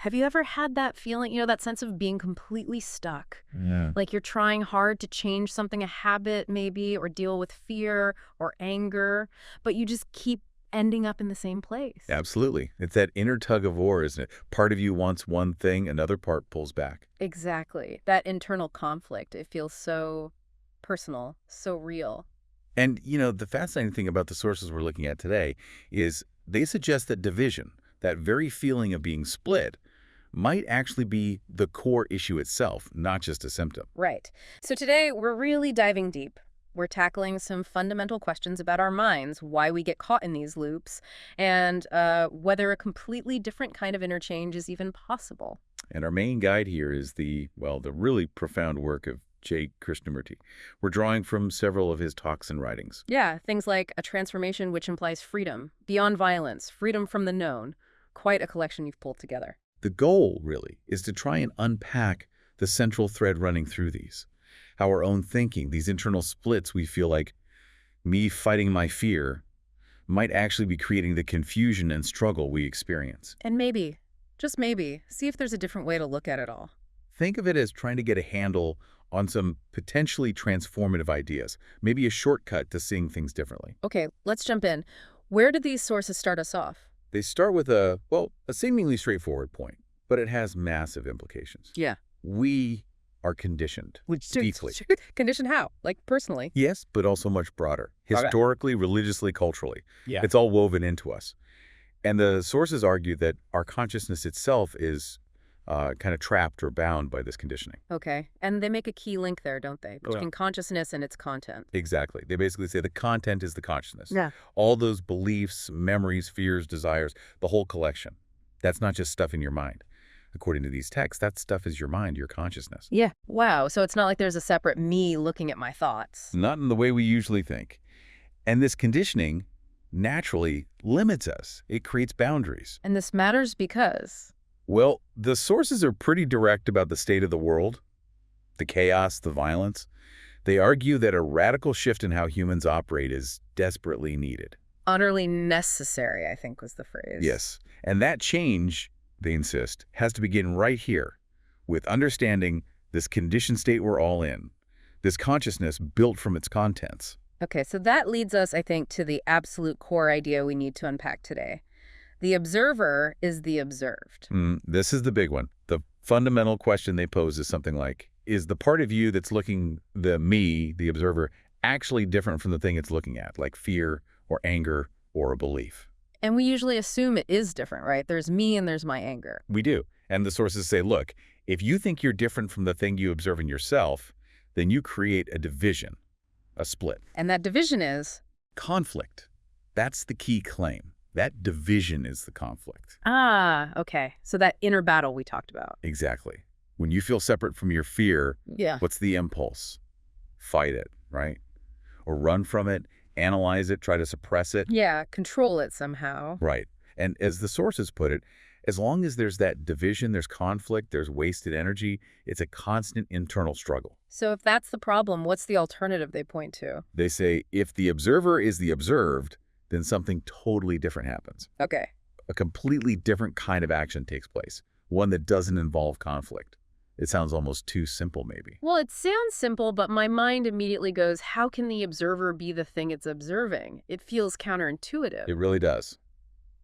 Have you ever had that feeling, that sense of being completely stuck? Yeah. Like you're trying hard to change something, a habit maybe, or deal with fear or anger, but you just keep ending up in the same place. Absolutely. It's that inner tug of war, isn't it? Part of you wants one thing, another part pulls back. Exactly. That internal conflict, it feels so personal, so real. And, the fascinating thing about the sources we're looking at today is they suggest that division, that very feeling of being split, might actually be the core issue itself, not just a symptom. Right. So today we're really diving deep. We're tackling some fundamental questions about our minds, why we get caught in these loops, and whether a completely different kind of interchange is even possible. And our main guide here is the really profound work of Krishnamurthi. We're drawing from several of his talks and writings. Yeah, things like a transformation which implies freedom, beyond violence, freedom from the known. Quite a collection you've pulled together. The goal, really, is to try and unpack the central thread running through these. How our own thinking, these internal splits we feel like me fighting my fear, might actually be creating the confusion and struggle we experience. And maybe, just maybe, see if there's a different way to look at it all. Think of it as trying to get a handle on some potentially transformative ideas, maybe a shortcut to seeing things differently. Okay, let's jump in. Where did these sources start us off? They start with a seemingly straightforward point, but it has massive implications. Yeah. We are conditioned deeply. Conditioned how? Like personally? Yes, but also much broader. Okay. Historically, religiously, culturally. Yeah. It's all woven into us. And the sources argue that our consciousness itself is kind of trapped or bound by this conditioning. Okay. And they make a key link there, don't they? Between consciousness and its content. Exactly. They basically say the content is the consciousness. Yeah. All those beliefs, memories, fears, desires, the whole collection. That's not just stuff in your mind. According to these texts, that stuff is your mind, your consciousness. Yeah. Wow. So it's not like there's a separate me looking at my thoughts. Not in the way we usually think. And this conditioning naturally limits us. It creates boundaries. And this matters because... Well, the sources are pretty direct about the state of the world, the chaos, the violence. They argue that a radical shift in how humans operate is desperately needed. Utterly necessary, I think was the phrase. Yes. And that change, they insist, has to begin right here with understanding this conditioned state we're all in, this consciousness built from its contents. Okay, so that leads us, I think, to the absolute core idea we need to unpack today. The observer is the observed. This is the big one. The fundamental question they pose is something like, is the part of you that's looking, the me, the observer, actually different from the thing it's looking at, like fear or anger or a belief? And we usually assume it is different, right? There's me and there's my anger. We do. And the sources say, look, if you think you're different from the thing you observe in yourself, then you create a division, a split. And that division is? Conflict. That's the key claim. That division is the conflict. Ah, okay. So that inner battle we talked about. Exactly. When you feel separate from your fear, Yeah. what's the impulse? Fight it, right? Or run from it, analyze it, try to suppress it. Yeah, control it somehow. Right. And as the sources put it, as long as there's that division, there's conflict, there's wasted energy, it's a constant internal struggle. So if that's the problem, what's the alternative they point to? They say if the observer is the observed, then something totally different happens. Okay. A completely different kind of action takes place, one that doesn't involve conflict. It sounds almost too simple, maybe. Well, it sounds simple, but my mind immediately goes, how can the observer be the thing it's observing? It feels counterintuitive. It really does.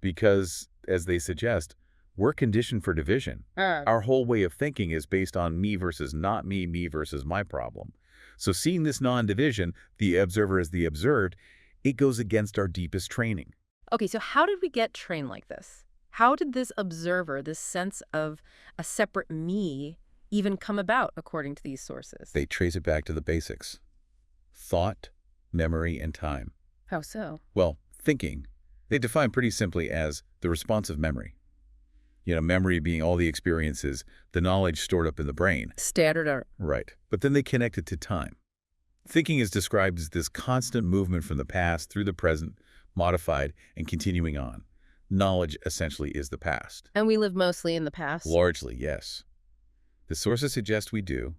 Because, as they suggest, we're conditioned for division. Our whole way of thinking is based on me versus not me, me versus my problem. So seeing this non-division, the observer as the observed, it goes against our deepest training. Okay, so how did we get trained like this? How did this observer, this sense of a separate me, even come about, according to these sources? They trace it back to the basics. Thought, memory, and time. How so? Well, thinking, they define pretty simply as the responsive memory. Memory being all the experiences, the knowledge stored up in the brain. Standard or... Right. But then they connect it to time. Thinking is described as this constant movement from the past through the present, modified, and continuing on. Knowledge essentially is the past. And we live mostly in the past? Largely, yes. The sources suggest we do,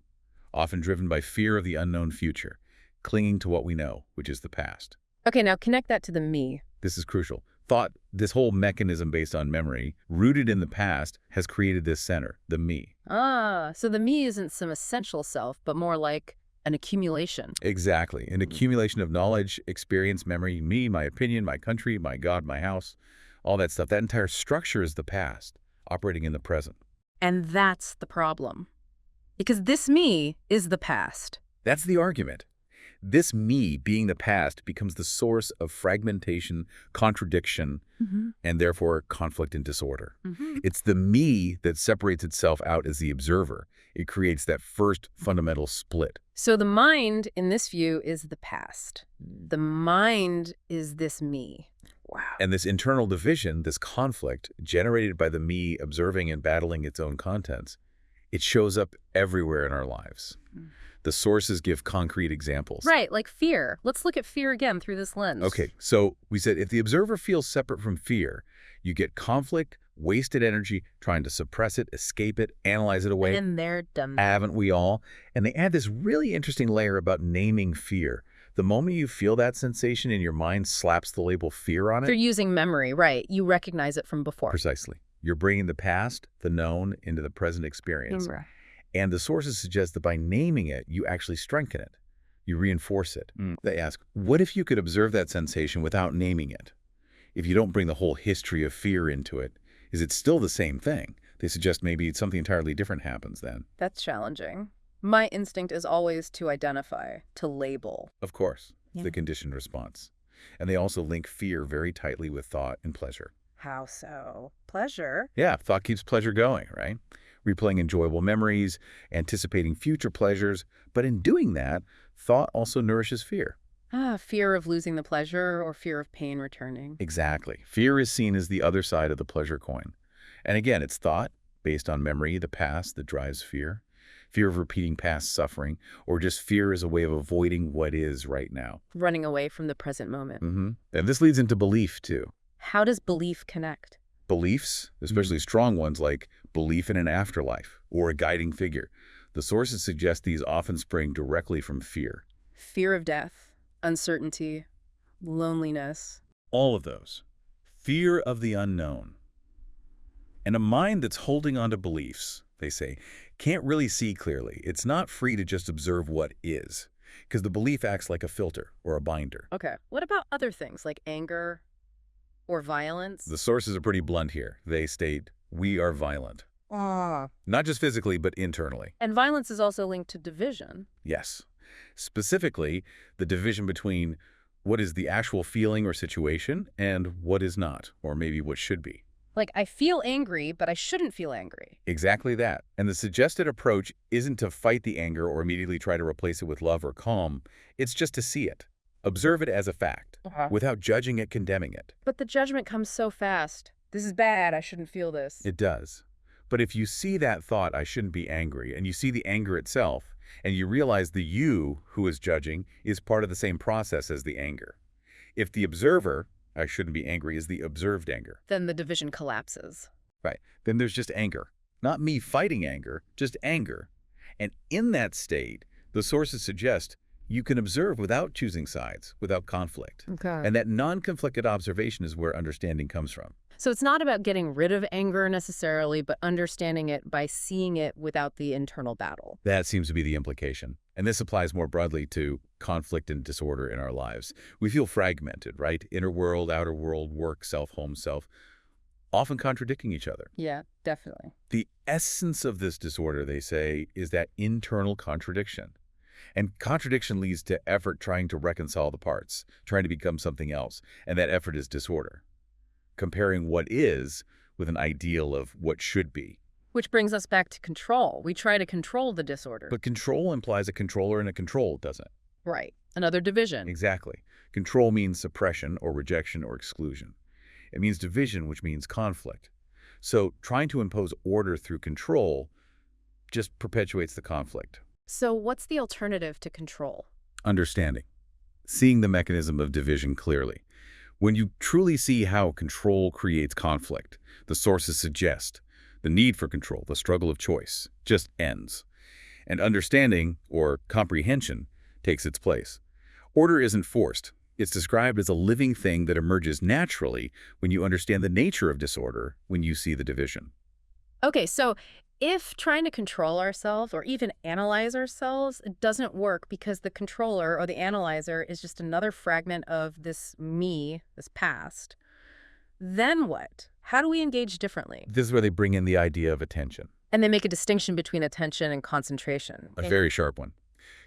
often driven by fear of the unknown future, clinging to what we know, which is the past. Okay, now connect that to the me. This is crucial. Thought, this whole mechanism based on memory, rooted in the past, has created this center, the me. Ah, so the me isn't some essential self, but more like an accumulation. Exactly. An accumulation of knowledge, experience, memory, me, my opinion, my country, my God, my house, all that stuff. That entire structure is the past, operating in the present. And that's the problem. Because this me is the past. That's the argument. This me, being the past, becomes the source of fragmentation, contradiction, and therefore conflict and disorder. It's the me that separates itself out as the observer. It creates that first fundamental split. So the mind, in this view, is the past. The mind is this me. Wow. And this internal division, this conflict, generated by the me observing and battling its own contents, it shows up everywhere in our lives. The sources give concrete examples. Right, like fear. Let's look at fear again through this lens. Okay, so we said if the observer feels separate from fear, you get conflict, wasted energy, trying to suppress it, escape it, analyze it away. And they're done. Haven't we all? And they add this really interesting layer about naming fear. The moment you feel that sensation and your mind slaps the label fear on it. They're using memory, right. You recognize it from before. Precisely. You're bringing the past, the known, into the present experience. Right. And the sources suggest that by naming it, you actually strengthen it. You reinforce it. They ask, what if you could observe that sensation without naming it? If you don't bring the whole history of fear into it, is it still the same thing? They suggest maybe something entirely different happens then. That's challenging. My instinct is always to identify, to label. Of course, the conditioned response. And they also link fear very tightly with thought and pleasure. How so? Pleasure? Yeah, thought keeps pleasure going, right? Replaying enjoyable memories, anticipating future pleasures. But in doing that, thought also nourishes fear. Fear of losing the pleasure or fear of pain returning. Exactly. Fear is seen as the other side of the pleasure coin. And again, it's thought, based on memory, the past, that drives fear. Fear of repeating past suffering, or just fear as a way of avoiding what is right now. Running away from the present moment. And this leads into belief, too. How does belief connect? Beliefs, especially strong ones like belief in an afterlife or a guiding figure. The sources suggest these often spring directly from fear. Fear of death, uncertainty, loneliness. All of those. Fear of the unknown. And a mind that's holding on to beliefs, they say, can't really see clearly. It's not free to just observe what is, because the belief acts like a filter or a binder. Okay, what about other things like anger or violence? The sources are pretty blunt here. They state, we are violent. Not just physically, but internally. And violence is also linked to division. Yes. Specifically, the division between what is the actual feeling or situation and what is not, or maybe what should be. Like, I feel angry, but I shouldn't feel angry. Exactly that. And the suggested approach isn't to fight the anger or immediately try to replace it with love or calm. It's just to see it. Observe it as a fact, without judging it, condemning it. But the judgment comes so fast. This is bad, I shouldn't feel this. It does. But if you see that thought, I shouldn't be angry, and you see the anger itself, and you realize the you who is judging is part of the same process as the anger. If the observer, I shouldn't be angry, is the observed anger. Then the division collapses. Right. Then there's just anger. Not me fighting anger, just anger. And in that state, the sources suggest you can observe without choosing sides, without conflict. Okay. And that non-conflicted observation is where understanding comes from. So it's not about getting rid of anger necessarily, but understanding it by seeing it without the internal battle. That seems to be the implication. And this applies more broadly to conflict and disorder in our lives. We feel fragmented, right? Inner world, outer world, work, self, home, self, often contradicting each other. Yeah, definitely. The essence of this disorder, they say, is that internal contradiction. And contradiction leads to effort trying to reconcile the parts, trying to become something else. And that effort is disorder. Comparing what is with an ideal of what should be. Which brings us back to control. We try to control the disorder. But control implies a controller and a control, doesn't it? Right. Another division. Exactly. Control means suppression or rejection or exclusion. It means division, which means conflict. So trying to impose order through control just perpetuates the conflict. So what's the alternative to control? Understanding. Seeing the mechanism of division clearly. When you truly see how control creates conflict, the sources suggest the need for control, the struggle of choice, just ends. And understanding, or comprehension, takes its place. Order isn't forced. It's described as a living thing that emerges naturally when you understand the nature of disorder, when you see the division. Okay, so if trying to control ourselves or even analyze ourselves doesn't work because the controller or the analyzer is just another fragment of this me, this past, then what? How do we engage differently? This is where they bring in the idea of attention, And they make a distinction between attention and concentration. a very sharp one.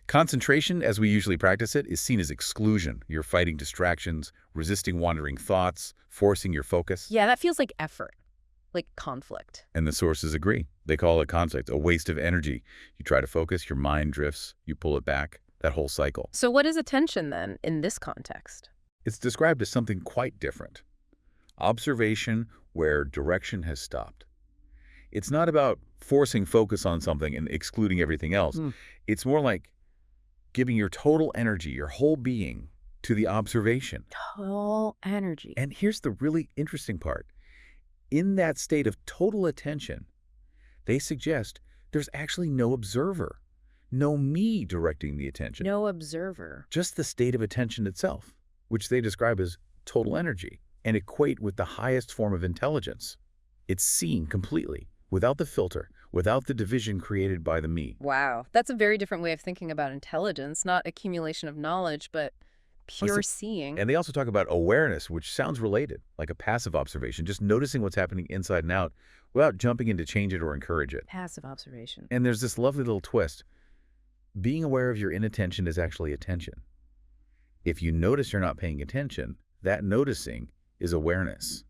Concentration, as we usually practice it, is seen as exclusion. You're fighting distractions, resisting wandering thoughts, forcing your focus. Yeah, that feels like effort, like conflict. And the sources agree. They call it conflict, a waste of energy. You try to focus, your mind drifts, you pull it back, that whole cycle. So what is attention then in this context? It's described as something quite different. Observation where direction has stopped. It's not about forcing focus on something and excluding everything else. It's more like giving your total energy, your whole being, to the observation. Total energy. And here's the really interesting part. In that state of total attention, they suggest there's actually no observer, no me directing the attention. No observer. Just the state of attention itself, which they describe as total energy and equate with the highest form of intelligence. It's seen completely, without the filter, without the division created by the me. Wow. That's a very different way of thinking about intelligence, not accumulation of knowledge, but pure seeing. And they also talk about awareness, which sounds related, like a passive observation, just noticing what's happening inside and out without jumping in to change it or encourage it. Passive observation. And there's this lovely little twist. Being aware of your inattention is actually attention. If you notice you're not paying attention, that noticing is awareness.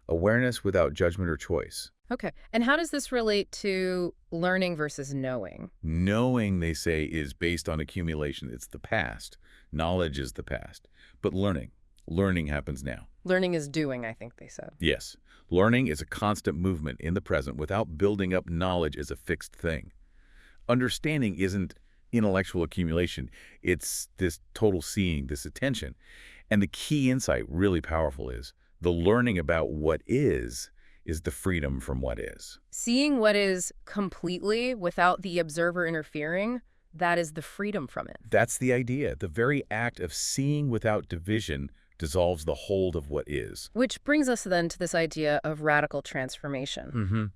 Awareness without judgment or choice. Okay. And how does this relate to learning versus knowing? Knowing, they say, is based on accumulation. It's the past. Knowledge is the past. But learning happens now. Learning is doing, I think they said. Yes. Learning is a constant movement in the present without building up knowledge as a fixed thing. Understanding isn't intellectual accumulation. It's this total seeing, this attention. And the key insight, really powerful, is the learning about what is the freedom from what is. Seeing what is completely without the observer interfering, that is the freedom from it. That's the idea. The very act of seeing without division dissolves the hold of what is. Which brings us then to this idea of radical transformation.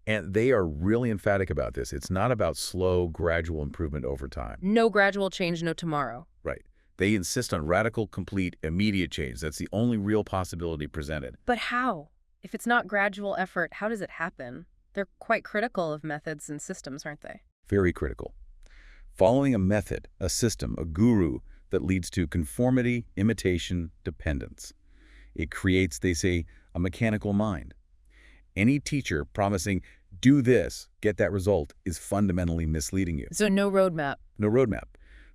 And they are really emphatic about this. It's not about slow, gradual improvement over time. No gradual change, no tomorrow. Right. They insist on radical, complete, immediate change. That's the only real possibility presented. But how? If it's not gradual effort, how does it happen? They're quite critical of methods and systems, aren't they? Very critical. Following a method, a system, a guru that leads to conformity, imitation, dependence. It creates, they say, a mechanical mind. Any teacher promising, do this, get that result, is fundamentally misleading you. So no roadmap. No roadmap.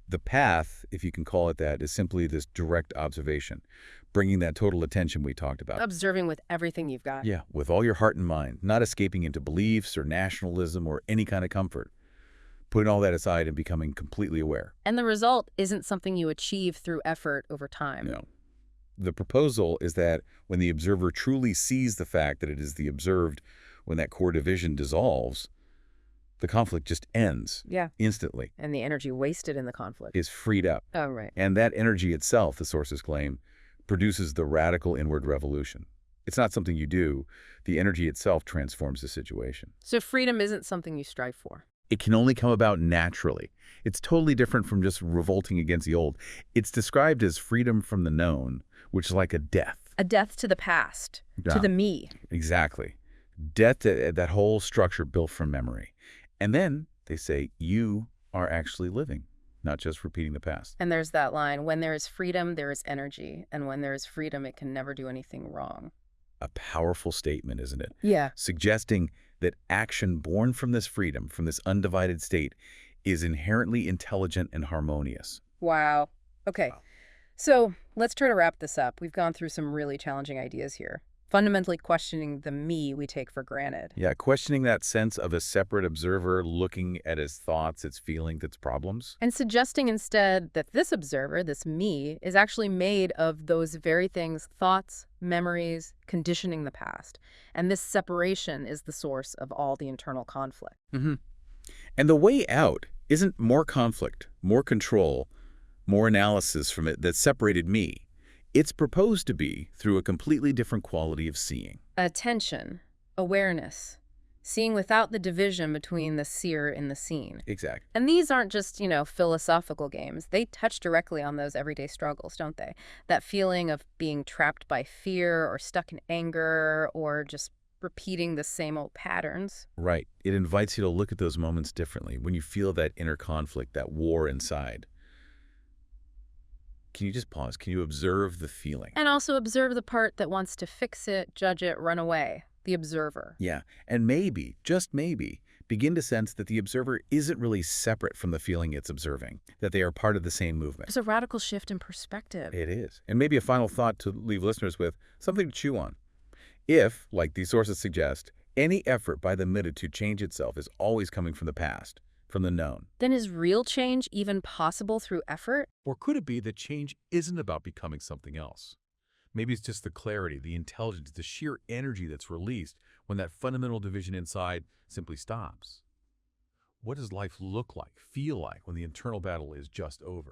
The path, if you can call it that, is simply this direct observation, bringing that total attention we talked about. Observing with everything you've got. Yeah, with all your heart and mind, not escaping into beliefs or nationalism or any kind of comfort. Putting all that aside and becoming completely aware. And the result isn't something you achieve through effort over time. No. The proposal is that when the observer truly sees the fact that it is the observed, when that core division dissolves, the conflict just ends. Yeah. Instantly. And the energy wasted in the conflict is freed up. Oh, right. And that energy itself, the sources claim, produces the radical inward revolution. It's not something you do. The energy itself transforms the situation. So freedom isn't something you strive for. It can only come about naturally. It's totally different from just revolting against the old. It's described as freedom from the known, which is like a death. A death to the past, to the me. Exactly. Death to that whole structure built from memory. And then they say you are actually living, not just repeating the past. And there's that line, when there is freedom, there is energy. And when there is freedom, it can never do anything wrong. A powerful statement, isn't it? Yeah. Suggesting that action born from this freedom, from this undivided state, is inherently intelligent and harmonious. Wow. Okay. Wow. So let's try to wrap this up. We've gone through some really challenging ideas here. Fundamentally questioning the me we take for granted. Yeah, questioning that sense of a separate observer looking at his thoughts, its feelings, its problems. And suggesting instead that this observer, this me, is actually made of those very things, thoughts, memories, conditioning the past. And this separation is the source of all the internal conflict. And the way out isn't more conflict, more control, more analysis from it that separated me. It's proposed to be through a completely different quality of seeing. Attention, awareness, seeing without the division between the seer and the seen. Exactly. And these aren't just, philosophical games. They touch directly on those everyday struggles, don't they? That feeling of being trapped by fear or stuck in anger or just repeating the same old patterns. Right. It invites you to look at those moments differently when you feel that inner conflict, that war inside. Can you just pause? Can you observe the feeling? And also observe the part that wants to fix it, judge it, run away. The observer. Yeah. And maybe, just maybe, begin to sense that the observer isn't really separate from the feeling it's observing, that they are part of the same movement. There's a radical shift in perspective. It is. And maybe a final thought to leave listeners with, something to chew on. If, like these sources suggest, any effort by the middle to change itself is always coming from the past, from the known. Then is real change even possible through effort? Or could it be that change isn't about becoming something else? Maybe it's just the clarity, the intelligence, the sheer energy that's released when that fundamental division inside simply stops. What does life look like, feel like, when the internal battle is just over?